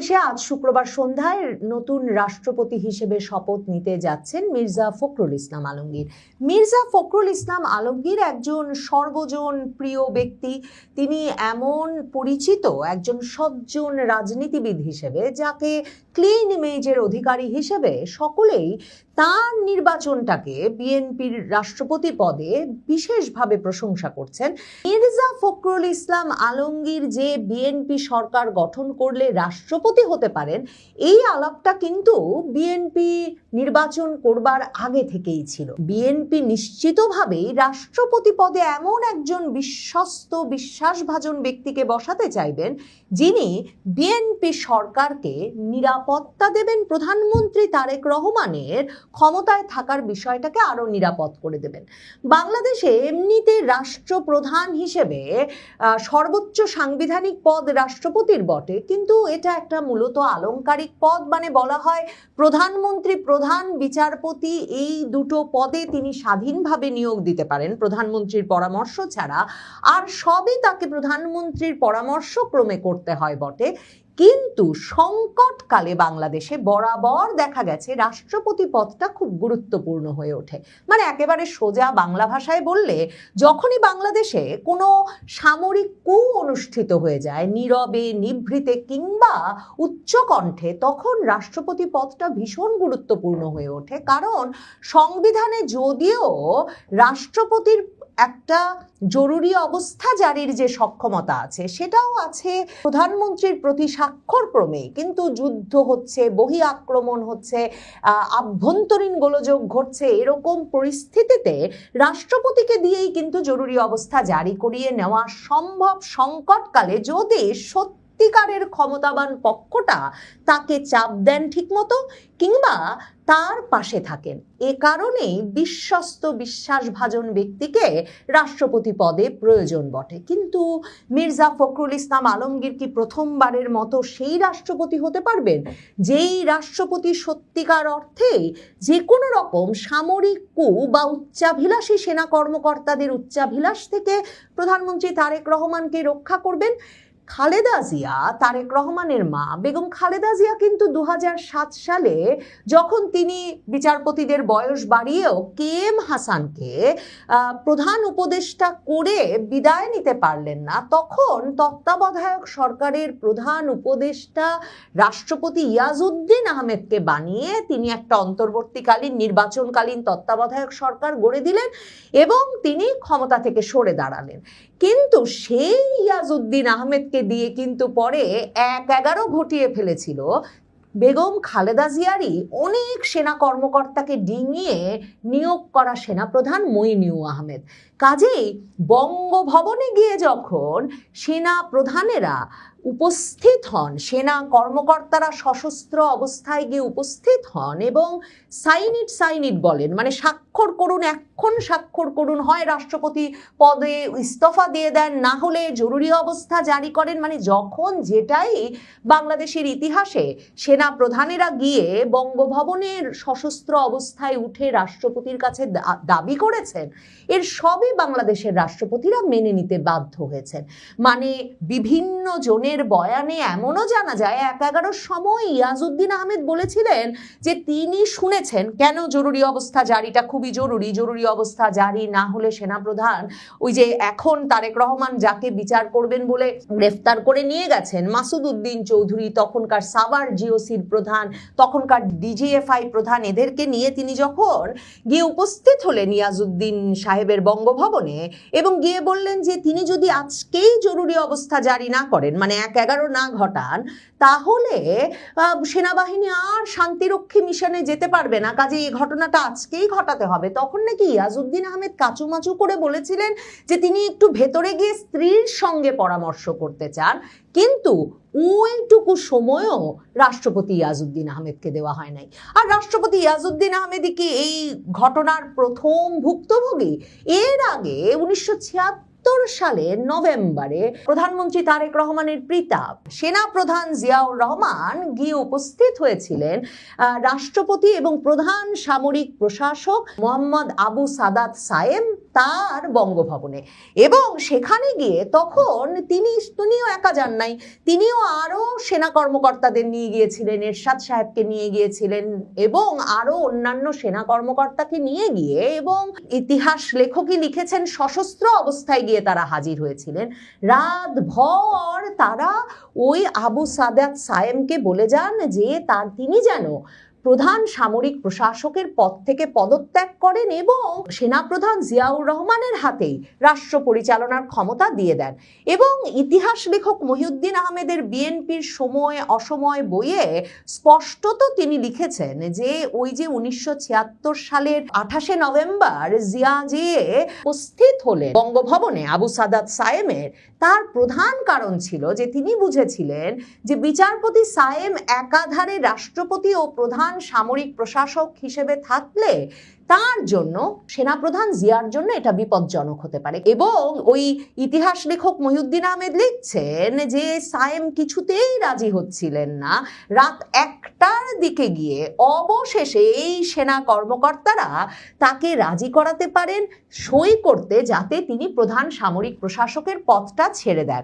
শেষে আজ শুক্রবার সন্ধ্যায় নতুন রাষ্ট্রপতি হিসেবে শপথ নিতে যাচ্ছেন মির্জা ফখরুল ইসলাম আলমগীর। মির্জা ফখরুল ইসলাম আলমগীর একজন সর্বজন প্রিয় ব্যক্তি। তিনি এমন পরিচিত একজন সজ্জন রাজনীতিবিদ হিসেবে যাকে ক্লিন ইমেজের অধিকারী হিসেবে সকলেই তার নির্বাচনটাকে বিএনপির রাষ্ট্রপতি পদে বিশেষভাবে প্রশংসা করছেন। মির্জা ফখরুল ইসলাম আলমগীর যে বিএনপি সরকার গঠন করলে রাষ্ট্রপতি হতে পারেন, এই আলাপটা কিন্তু বিএনপি নির্বাচন করবার আগে থেকেই ছিল। বিএনপি নিশ্চিতভাবেই রাষ্ট্রপতি পদে এমন একজন বিশ্বস্ত বিশ্বাসভাজন ব্যক্তিকে বসাতে চাইবেন যিনি বিএনপি সরকারকে নিরাপত্তা দেবেন, প্রধানমন্ত্রী তারেক রহমানের ক্ষমতায় থাকার বিষয়টাকে আরো নিরাপদ করে দেবেন। বাংলাদেশে এমনিতে রাষ্ট্রপ্রধান হিসেবে সর্বোচ্চ সাংবিধানিক পদ রাষ্ট্রপতির বটে, কিন্তু এটা একটা মূলত আলংকারিক পদ। মানে বলা হয় প্রধানমন্ত্রী, প্রধান বিচারপতি, এই দুটো পদে তিনি স্বাধীনভাবে নিয়োগ দিতে পারেন প্রধানমন্ত্রীর পরামর্শ ছাড়া, আর সবই তাকে প্রধানমন্ত্রীর পরামর্শক্রমে করতে হয় বটে। কিন্তু সংকটকালে বাংলাদেশে বরাবর দেখা গেছে রাষ্ট্রপতি পদটা খুব গুরুত্বপূর্ণ হয়ে ওঠে। মানে একেবারে সোজা বাংলা ভাষায় বললে, যখনই বাংলাদেশে কোনো সামরিক কূ অনুষ্ঠিত হয়ে যায় নীরবে, নিভৃতে কিংবা উচ্চকণ্ঠে, তখন রাষ্ট্রপতি পদটা ভীষণ গুরুত্বপূর্ণ হয়ে ওঠে। কারণ সংবিধানে যদিও রাষ্ট্রপতির একটা জরুরি অবস্থা জারির যে সক্ষমতা আছে সেটাও আছে প্রধানমন্ত্রীর প্রতি স্বাক্ষরক্রমে, কিন্তু যুদ্ধ হচ্ছে, বহি আক্রমণ হচ্ছে, আভ্যন্তরীণ গোলযোগ ঘটছে, এরকম পরিস্থিতিতে রাষ্ট্রপতিকে দিয়েই কিন্তু জরুরি অবস্থা জারি করিয়ে নেওয়া সম্ভব। সংকটকালে যদি সত্যিকারের ক্ষমতাবান পক্ষটা তাকে চাপ দেন ঠিকমতো কিংবা তার পাশে থাকেন, এ কারণেই বিশ্বস্ত বিশ্বাসভাজন ব্যক্তিকে রাষ্ট্রপতি পদে প্রয়োজন বটে। কিন্তু মির্জা ফখরুল ইসলাম আলমগীর কি প্রথমবারের মতো সেই রাষ্ট্রপতি হতে পারবেন যেই রাষ্ট্রপতি সত্যিকার অর্থে যে কোনো রকম সামরিক কূ বা উচ্চাভিলাষী সেনা কর্মকর্তাদের উচ্চাভিলাষ থেকে প্রধানমন্ত্রী তারেক রহমানকে রক্ষা করবেন? খালেদা জিয়া, তারেক রহমানের মা বেগম খালেদা জিয়া কিন্তু 2007 সালে যখন তিনি বিচারপতিদের বয়স বাড়িয়েও KM হাসানকে প্রধান উপদেষ্টা করে বিদায় নিতে পারলেন না, তখন তত্ত্বাবধায়ক সরকারের প্রধান উপদেষ্টা রাষ্ট্রপতি ইয়াজউদ্দিন আহমেদকে বানিয়ে তিনি একটা অন্তর্বর্তীকালীন নির্বাচনকালীন তত্ত্বাবধায়ক সরকার গড়ে দিলেন এবং তিনি ক্ষমতা থেকে সরে দাঁড়ালেন। কিন্তু সেই ইয়াজউদ্দিন আহমেদকে দিয়ে কিন্তু পরে 1-11 ঘটিয়ে ফেলেছিল বেগম খালেদা জিয়ারই অনেক সেনা কর্মকর্তাকে ডিঙিয়ে নিয়োগ করা সেনাপ্রধান মইনুল আহমেদ। কাজেই বঙ্গভবনে গিয়ে যখন সেনা প্রধানেরা উপস্থিত হন, সেনা কর্মকর্তারা সশস্ত্র অবস্থায় গিয়ে উপস্থিত হন এবং সাইন ইট বলেন, মানে স্বাক্ষর করুন, এখন স্বাক্ষর করুন, হয় রাষ্ট্রপতি পদে ইস্তফা দিয়ে দেন, না হলে জরুরি অবস্থা জারি করেন, মানে যখন যেটাই বাংলাদেশের ইতিহাসে সেনা প্রধানেরা গিয়ে বঙ্গভবনের সশস্ত্র অবস্থায় উঠে রাষ্ট্রপতির কাছে দাবি করেছেন, এর সবই বাংলাদেশের রাষ্ট্রপতিরা মেনে নিতে বাধ্য হয়েছেন। মানে বিভিন্ন জনের বয়ানে এমনও জানা যায় 1-11 সময় ইয়াজউদ্দিন আহমেদ বলেছিলেন যে তিনি শুনেছেন কেন জরুরি অবস্থা জারিটা খুবই জরুরি, জরুরি অবস্থা জারি না হলে সেনাপ্রধান ওই যে এখন তারেক রহমান যাকে বিচার করবেন বলে গ্রেফতার করে নিয়ে গেছেন মাসুদ উদ্দিন চৌধুরী, তখনকার সাভার জিওসির প্রধান, তখনকার ডিজিএফআই প্রধান, এদেরকে নিয়ে তিনি যখন গিয়ে উপস্থিত হলেন ইয়াজউদ্দিন সাহেবের বঙ্গভবনে এবং গিয়ে বললেন যে তিনি যদি আজকেই জরুরি অবস্থা জারি না করেন, মানে 1-11 না ঘটান, তাহলে সেনাবাহিনী আর শান্তিরক্ষী মিশনে যেতে পারবে না, কাজে এই ঘটনাটা আজকেই ঘটাতে হবে। তখন নাকি ইয়াজউদ্দিন আহমেদ কাচুমাচু করে বলেছিলেন যে তিনি একটু ভেতরে গিয়ে স্ত্রীর সঙ্গে পরামর্শ করতে চান, কিন্তু ওইটুকু সময়ও রাষ্ট্রপতি ইয়াজউদ্দিন আহমেদকে দেওয়া হয় নাই। আর রাষ্ট্রপতি ইয়াজউদ্দিন আহমেদই কি এই ঘটনার প্রথম ভুক্তভোগী? এর আগে 1976 সালের নভেম্বরে প্রধানমন্ত্রী তারেক রহমানের পিতা সেনা প্রধান জিয়াউর রহমান গিয়ে উপস্থিত হয়েছিলেন রাষ্ট্রপতি এবং প্রধান সামরিক প্রশাসক মোহাম্মদ আবু সাদাত সায়েম তার বঙ্গভবনে। এবং সেখানে গিয়ে তখন তিনিও একা যান নাই, তিনিও আরো সেনা কর্মকর্তাদের নিয়ে গিয়েছিলেন, এরশাদ সাহেবকে নিয়ে গিয়েছিলেন এবং আরো অন্যান্য সেনা কর্মকর্তাকে নিয়ে গিয়ে, এবং ইতিহাস লেখকই লিখেছেন সশস্ত্র অবস্থায় গিয়ে তারা হাজির হয়েছিলেন। রাতভর তারা ওই আবু সাদাত সায়েমকে বলে যান যে তিনি যেন প্রধান সামরিক প্রশাসকের পদ থেকে পদত্যাগ করেন এবং সেনাপ্রধান জিয়াউর রহমানের হাতেই রাষ্ট্র পরিচালনার ক্ষমতা দিয়ে দেন। এবং ইতিহাস লেখক মহিউদ্দিন আহমেদের বিএনপির সময় অসময় বইয়ে স্পষ্টত তিনি লিখেছেন যে ওই যে 1976 সালের 28শে নভেম্বর জিয়া যেয়ে উপস্থিত হলেন বঙ্গভবনে আবু সাদাত সায়েমের, তার প্রধান কারণ ছিল যে তিনি বুঝেছিলেন যে বিচারপতি সায়েম একাধারে রাষ্ট্রপতি ও প্রধান সামরিক প্রশাসক হিসেবে থাকলে তার জন্য সেনাপ্রধান জিয়ার জন্য এটা বিপজ্জনক হতে পারে। এবং ওই ইতিহাস লেখক মহিউদ্দিন আহমেদ লিখছেন যে সায়েম কিছুতেই রাজি হচ্ছিলেন না। রাত 1টার দিকে গিয়ে অবশেষে এই সেনা কর্মকর্তারা তাকে রাজি করাতে পারেন সই করতে, যাতে তিনি প্রধান সামরিক প্রশাসকের পদটা ছেড়ে দেন।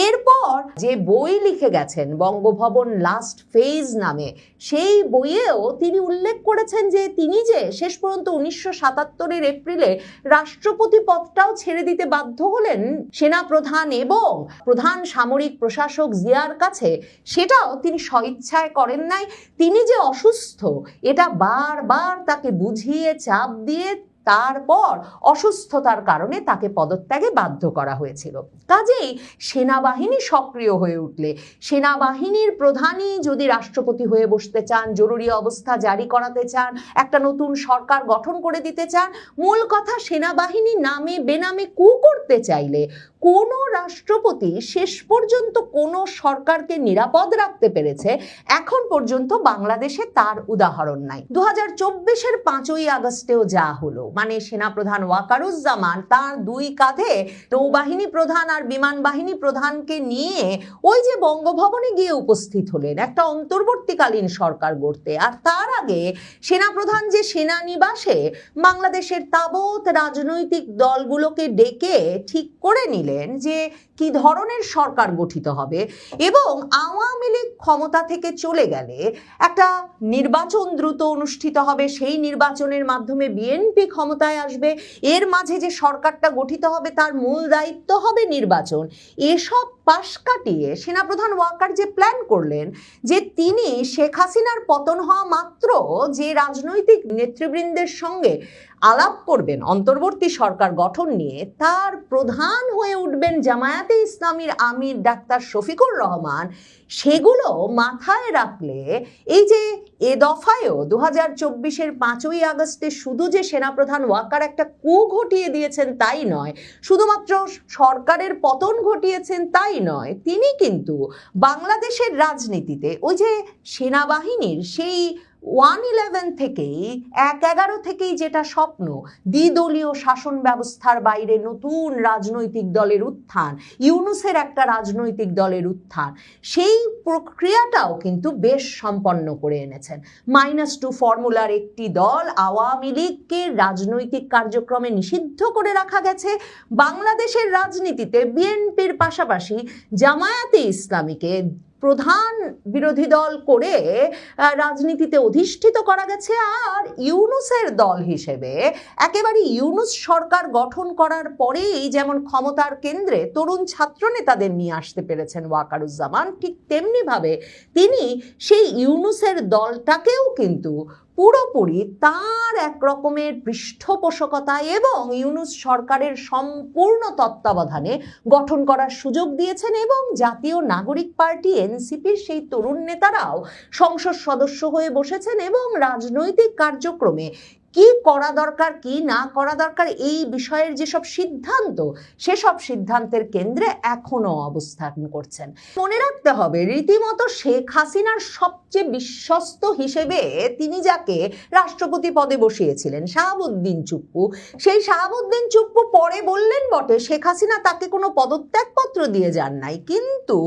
এরপর যে বই লিখে গেছেন বঙ্গভবন লাস্ট ফেজ নামে, সেই বইয়েও তিনি উল্লেখ করেছেন যে তিনি যে শেষ পর্যন্ত 1977 এপ্রিলে রাষ্ট্রপতি পদটাও ছেড়ে দিতে বাধ্য হলেন সেনাপ্রধান এবং প্রধান সামরিক প্রশাসক জিয়ার কাছে, সেটাও তিনি স্বইচ্ছায় করেন নাই। তিনি যে অসুস্থ এটা বারবার তাকে বুঝিয়ে চাপ দিয়ে তারপর অসুস্থতার কারণে তাকে পদত্যাগে বাধ্য করা হয়েছিল। কাজেই সেনাবাহিনী সক্রিয় হয়ে উঠলে, সেনাবাহিনীর প্রধানই যদি রাষ্ট্রপতি হয়ে বসতে চান, জরুরি অবস্থা জারি করাতে চান, একটা নতুন সরকার গঠন করে দিতে চান, মূল কথা সেনাবাহিনী নামে বেনামে কু করতে চাইলে কোন রাষ্ট্রপতি শেষ পর্যন্ত কোন সরকারকে নিরাপদ রাখতে পেরেছে এখন পর্যন্ত বাংলাদেশে তার উদাহরণ নাই। 2024-এর 5ই আগস্টেও যা হলো, মানে সেনাপ্রধান ওয়াকারুজ্জামান তার 2 কাঁধে নৌবাহিনী প্রধান আর বিমান বাহিনী প্রধানকে নিয়ে ওই যে বঙ্গভবনে গিয়ে উপস্থিত হলেন একটা অন্তর্বর্তীকালীন সরকার গড়তে। আর তার আগে সেনাপ্রধান যে সেনানিবাসে বাংলাদেশের তাবৎ রাজনৈতিক দলগুলোকে ডেকে ঠিক করে নিলেন যে কি ধরনের সরকার গঠিত হবে, এবং আওয়ামী লীগ ক্ষমতা থেকে চলে গেলে একটা নির্বাচন দ্রুত অনুষ্ঠিত হবে, সেই নির্বাচনের মাধ্যমে বিএনপি ক্ষমতায় আসবে, এর মাঝে যে সরকারটা গঠিত হবে তার মূল দায়িত্ব হবে নির্বাচন। এসব পাশ কাটিয়ে সেনাপ্রধান ওয়াকার যে প্ল্যান করলেন যে তিনি শেখ হাসিনার পতন হওয়া মাত্র যে রাজনৈতিক নেতৃবৃন্দের সঙ্গে আলাপ করবেন অন্তর্বর্তী সরকার গঠন নিয়ে, তার প্রধান হয়ে উঠবেন জামায়াতে ইসলামীর আমির ডাক্তার শফিকুর রহমান, সেগুলো মাথায় রাখলে এই যে এ দফায়ও 2024-এর 5ই আগস্টে শুধু যে সেনাপ্রধান ওয়াকার একটা কু ঘটিয়ে দিয়েছেন তাই নয়, শুধুমাত্র সরকারের পতন ঘটিয়েছেন তাই নয়, তিনি কিন্তু বাংলাদেশের রাজনীতিতে ওই যে সেনাবাহিনীর সেই 111 থেকেই 111 থেকেই যেটা স্বপ্ন, দ্বিদলীয় শাসন ব্যবস্থার বাইরে নতুন রাজনৈতিক দলের উত্থান, ইউনূসের একটা রাজনৈতিক দলের উত্থান, সেই প্রক্রিয়াটাও কিন্তু বেশ সম্পন্ন করে এনেছেন। -2 ফর্মুলার একটি দল আওয়ামী লীগকে রাজনৈতিক কার্যক্রমে নিষিদ্ধ করে রাখা গেছে। বাংলাদেশের রাজনীতিতে বিএনপির পাশাপাশি জামায়াতে ইসলামীকে প্রধান বিরোধী দল করে রাজনীতিতে অধিষ্ঠিত করা গেছে। আর ইউনূসের দল হিসেবে একেবারে ইউনূস সরকার গঠন করার পরেই যেমন ক্ষমতার কেন্দ্রে তরুণ ছাত্র নেতাদের নিয়ে আসতে পেরেছেন ওয়াকারুজ্জামান, ঠিক তেমনিভাবে তিনি সেই ইউনূসের দলটাকেও কিন্তু পুরোপুরি তার এক রকমের পৃষ্ঠপোষকতায় এবং ইউনূস সরকারের সম্পূর্ণ তত্ত্বাবধানে গঠন করার সুযোগ দিয়েছেন। এবং জাতীয় নাগরিক পার্টি এনসিপির সেই তরুণ নেতারাও সংসদ সদস্য হয়ে বসেছেন এবং রাজনৈতিক কার্যক্রমে কি করা দরকার কি না করা দরকার এই বিষয়ের যেসব সিদ্ধান্ত, সেসব সিদ্ধান্তের কেন্দ্রে এখনো অবস্থান করছেন। মনে রাখতে হবে, রীতিমতো শেখ হাসিনার সবচেয়ে বিশ্বস্ত হিসেবে তিনি যাকে রাষ্ট্রপতি পদে বসিয়েছিলেন, শাহাবুদ্দিন চুপ্পু, সেই শাহাবুদ্দিন চুপ্পু পরে বললেন বটে শেখ হাসিনা তাকে কোনো পদত্যাগপত্র দিয়ে যান নাই, কিন্তু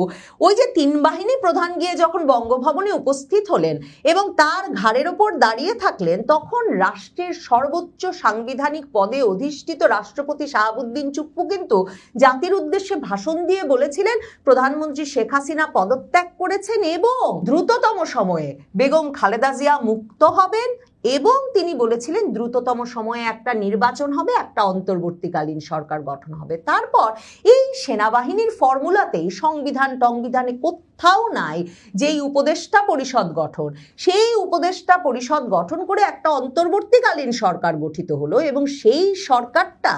ওই যে তিন বাহিনী প্রধান গিয়ে যখন বঙ্গভবনে উপস্থিত হলেন এবং তার ঘাড়ের ওপর দাঁড়িয়ে থাকলেন, তখন রাষ্ট্রের সর্বোচ্চ সাংবিধানিক পদে অধিষ্ঠিত রাষ্ট্রপতি শাহাবুদ্দিন চুপ্পু কিন্তু জাতির উদ্দেশ্যে ভাষণ দিয়ে বলেছিলেন প্রধানমন্ত্রী শেখ হাসিনা পদত্যাগ করেছেন এবং দ্রুততম সময়ে বেগম খালেদা জিয়া মুক্ত হবেন, এবং তিনি বলেছিলেন দ্রুততম সময়ে একটা নির্বাচন হবে, একটা অন্তর্বর্তীকালীন সরকার গঠন হবে। তারপর এই সেনাবাহিনীর ফর্মুলাতেই সংবিধানে কোথাও নাই যেই উপদেষ্টা পরিষদ গঠন, সেই উপদেষ্টা পরিষদ গঠন করে একটা অন্তর্বর্তীকালীন সরকার গঠিত হলো এবং সেই সরকারটা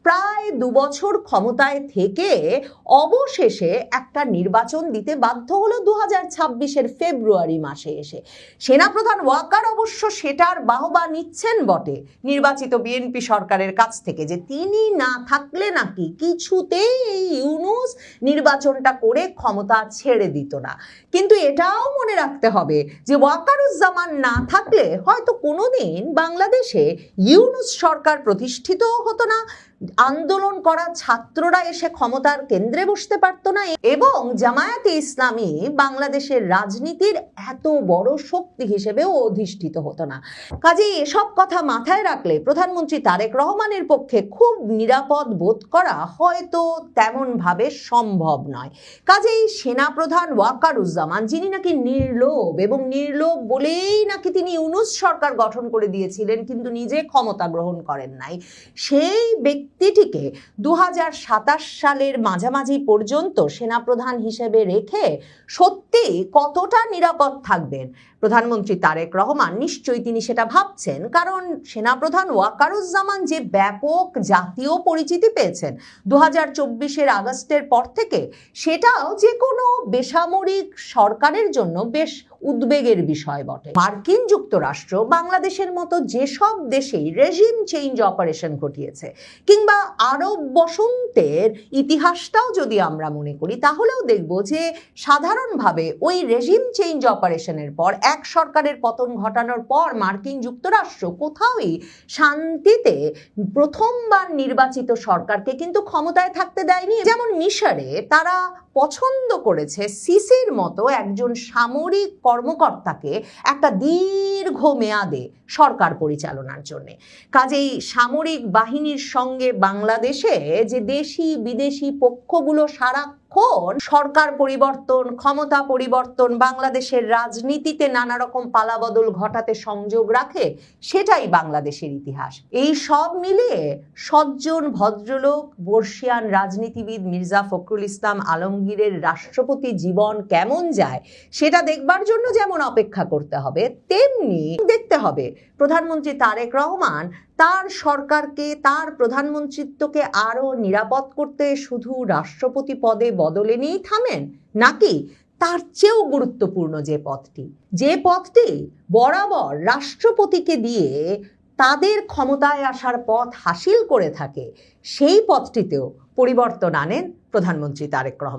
প্রায় 2 বছর ক্ষমতায় থেকে অবশেষে একটা নির্বাচন দিতে বাধ্য হলো 2026-এর ফেব্রুয়ারি মাসে এসে। সেনাপ্রধান ওয়াকার অবশ্য সেটার বাহবা নিচ্ছেন বটে নির্বাচিত বিএনপি সরকারের কাছ থেকে, যে তিনি না থাকলে নাকি কিছুতেই এই ইউনূস নির্বাচনটা করে ক্ষমতা ছেড়ে দিত না। কিন্তু এটাও মনে রাখতে হবে যে ওয়াকারুজ্জামান না থাকলে হয়তো কোনোদিন বাংলাদেশে ইউনূস সরকার প্রতিষ্ঠিতও হতো না, আন্দোলন করা ছাত্ররা এসে ক্ষমতার কেন্দ্রে বসতে পারতো না, এবং জামায়াতে ইসলামী বাংলাদেশের রাজনীতির এত বড় শক্তি হিসেবেও অধিষ্ঠিত হতো না। কাজেই এসব কথা মাথায় রাখলে প্রধানমন্ত্রী তারেক রহমানের পক্ষে খুব নিরাপদ বোধ করা হয়তো তেমন ভাবে সম্ভব নয়। কাজেই সেনাপ্রধান ওয়াকারুজ্জামান, যিনি নাকি নির্লোভ, এবং নির্লোভ বলেই নাকি তিনি ইউনূস সরকার গঠন করে দিয়েছিলেন কিন্তু নিজে ক্ষমতা গ্রহণ করেন নাই, সেই ব্যক্তিটিকে 2027 সালের মাঝামাঝি পর্যন্ত সেনাপ্রধান হিসেবে রেখে সত্যি কতটা নিরাপদ থাকবেন প্রধানমন্ত্রী তারেক রহমান? নিশ্চয়ই তিনি সেটা ভাবছেন, কারণ সেনাপ্রধান ওয়াকারুজ্জামান যে ব্যাপক জাতীয় পরিচিতি পেয়েছেন 2024-এর আগস্টের পর থেকে, সেটাও যে কোনো বেসামরিক সরকারের জন্য বেশ উদ্বেগের বিষয় বটে। মার্কিন যুক্তরাষ্ট্র বাংলাদেশের মতো যেসব দেশেই রেজিম চেঞ্জ অপারেশন ঘটিয়েছে, কিংবা আরব বসন্তের ইতিহাসটাও যদি আমরা মনে করি, তাহলেও দেখব যে সাধারণভাবে ওই রেজিম চেঞ্জ অপারেশনের পর, এক সরকারের পতন ঘটানোর পর মার্কিন যুক্তরাষ্ট্র কোথাওই শান্তিতে প্রথমবার নির্বাচিত সরকারকে কিন্তু ক্ষমতায় থাকতে দেয়নি। যেমন মিশরে তারা পছন্দ করেছে সিসির মতো একজন সামরিক কর্মকর্তাকে একটা দীর্ঘ মেয়াদে সরকার পরিচালনার জন্য। কাজেই সামরিক বাহিনীর সঙ্গে বাংলাদেশে যে দেশি বিদেশি পক্ষগুলো সারাক্ষণ সরকার পরিবর্তন, ক্ষমতা পরিবর্তন, বাংলাদেশের রাজনীতিতে নানা রকম পালাবদল ঘটাতে সংযোগ রাখে, সেটাই বাংলাদেশের ইতিহাস। এই সব মিলিয়ে সজ্জন ভদ্রলোক বর্ষিয়ান রাজনীতিবিদ মির্জা ফখরুল ইসলাম আলমগীরের রাষ্ট্রপতি জীবন কেমন যায় সেটা দেখবার জন্য যেমন অপেক্ষা করতে হবে, তেমনি দেখতে হবে প্রধানমন্ত্রী তারেক রহমান তার সরকারকে, তার প্রধানমন্ত্রিত্বকে আরো নিরাপদ করতে শুধু রাষ্ট্রপতি পদে বদলে নিয়েই থামেন, নাকি তার চেয়েও গুরুত্বপূর্ণ যে পথটি বরাবর রাষ্ট্রপতিকে দিয়ে তাদের ক্ষমতায় আসার পথ হাসিল করে থাকে, সেই পথটিতেও পরিবর্তন আনেন প্রধানমন্ত্রী তারেক রহমান।